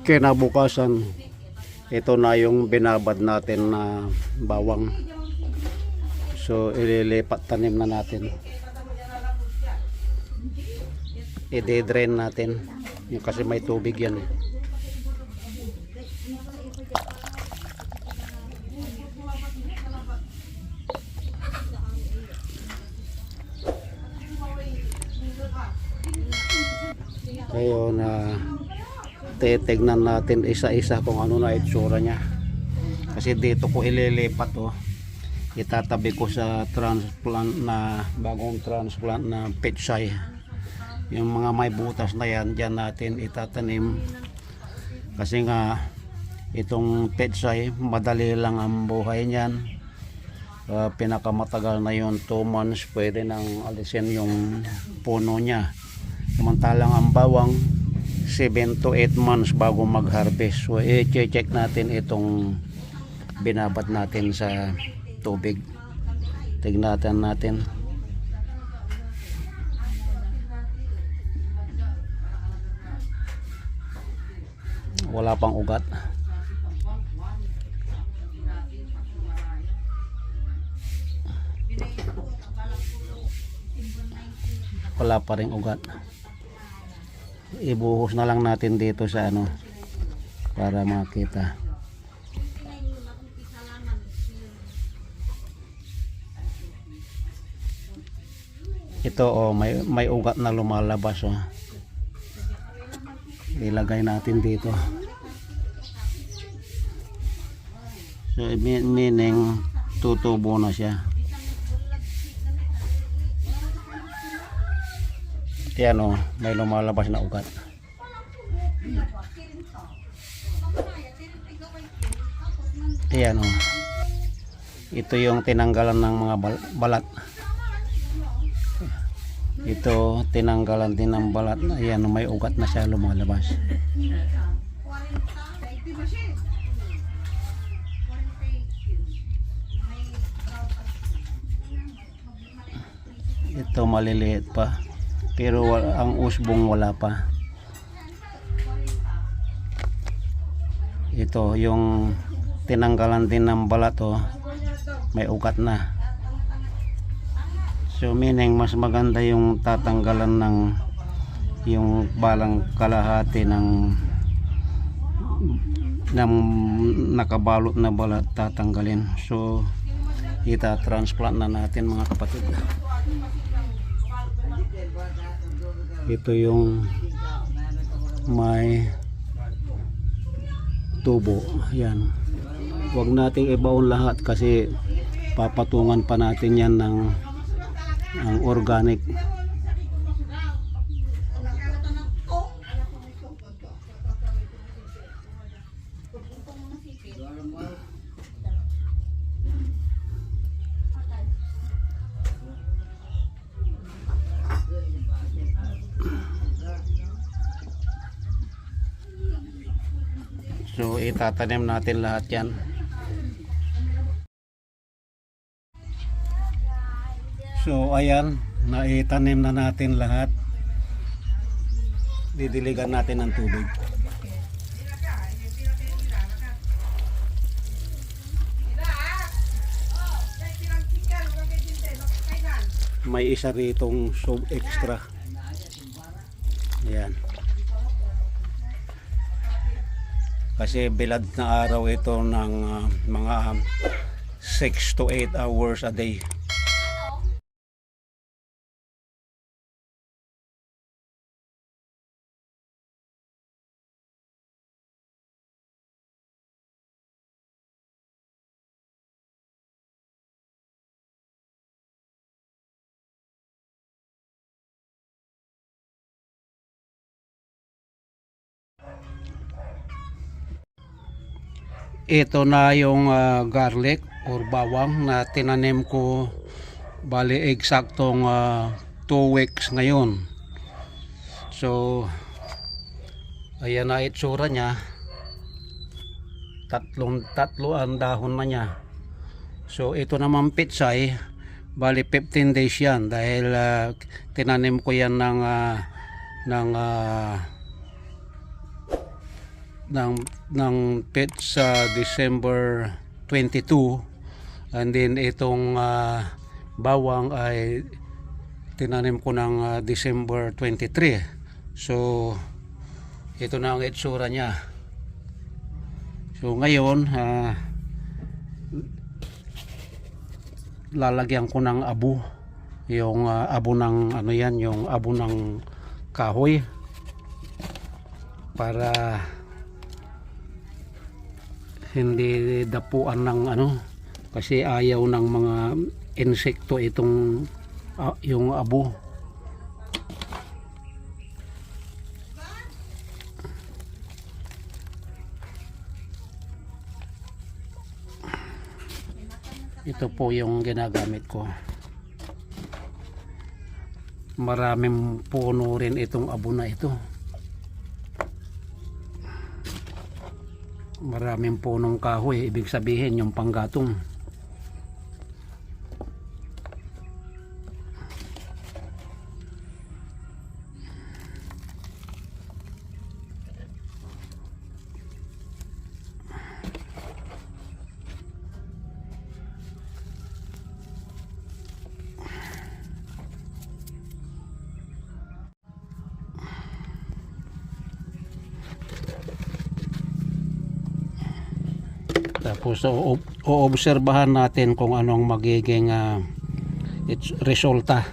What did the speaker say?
Kinabukasan, ito na yung binabad natin na bawang. So ililipat tanim na natin. I-drain natin yung kasi may tubig yan eh. Ngayon titignan natin isa-isa kung ano na itsura niya. Kasi dito ko ililipat itatabi ko sa transplant na bagong transplant na pechay. Yung mga may butas na yan, dyan natin itatanim. Kasi nga itong pechay, madali lang ang buhay niyan. Pinakamatagal na yun 2 months, pwede nang alisin yung puno niya. Samantalang ang bawang 7 to 8 months bago mag-harvest. So i-check natin itong binabad natin sa tubig. Tignan natin. Wala pang ugat. Wala pa ring ugat. Ibuhos na lang natin dito sa para makita. Ito may ugat na lumalabas ilagay natin dito. So meaning tutubo na siya. Yan may lumalabas na ugat. Ayan ito yung tinanggalan ng mga balat. Ito tinanggalan din ng balat. Ayan may ugat na siya lumalabas. Ito maliliit pa. Pero ang usbong wala pa. Ito yung tinanggalan din ng balat may ugat na. So meaning mas maganda yung tatanggalan ng yung balang kalahati ng nakabalot na balat tatanggalin. So ita-transplant na natin mga kapatid. Ito yung may tubo. Yan. Huwag nating ibaon lahat kasi papatungan pa natin yan ng organic. So itatanim natin lahat yan. So ayan, naitanim na natin lahat. Didiligan natin ng tubig. May isa ritong sub extra. Ayan. Kasi bilad na araw ito ng mga 6 to 8 hours a day. Ito na yung garlic or bawang na tinanim ko, bali eksaktong 2 weeks ngayon. So ayan na itsura niya. Tatlo ang dahon na niya. So ito naman pechay, bali 15 days yan dahil tinanim ko yan ng ng petsa December 22, and then itong bawang ay tinanim ko ng December 23. So ito na ang itsura niya. So ngayon lalagyan ko ng abo, yung abo ng ano yan, yung abo ng kahoy, para hindi dapuan ng ano, kasi ayaw ng mga insekto itong yung abo. Ito po yung ginagamit ko. Maraming puno rin itong abo na ito. Maraming punong kahoy, ibig sabihin yung panggatong. Tapos oobserbahan natin kung anong magiging resulta.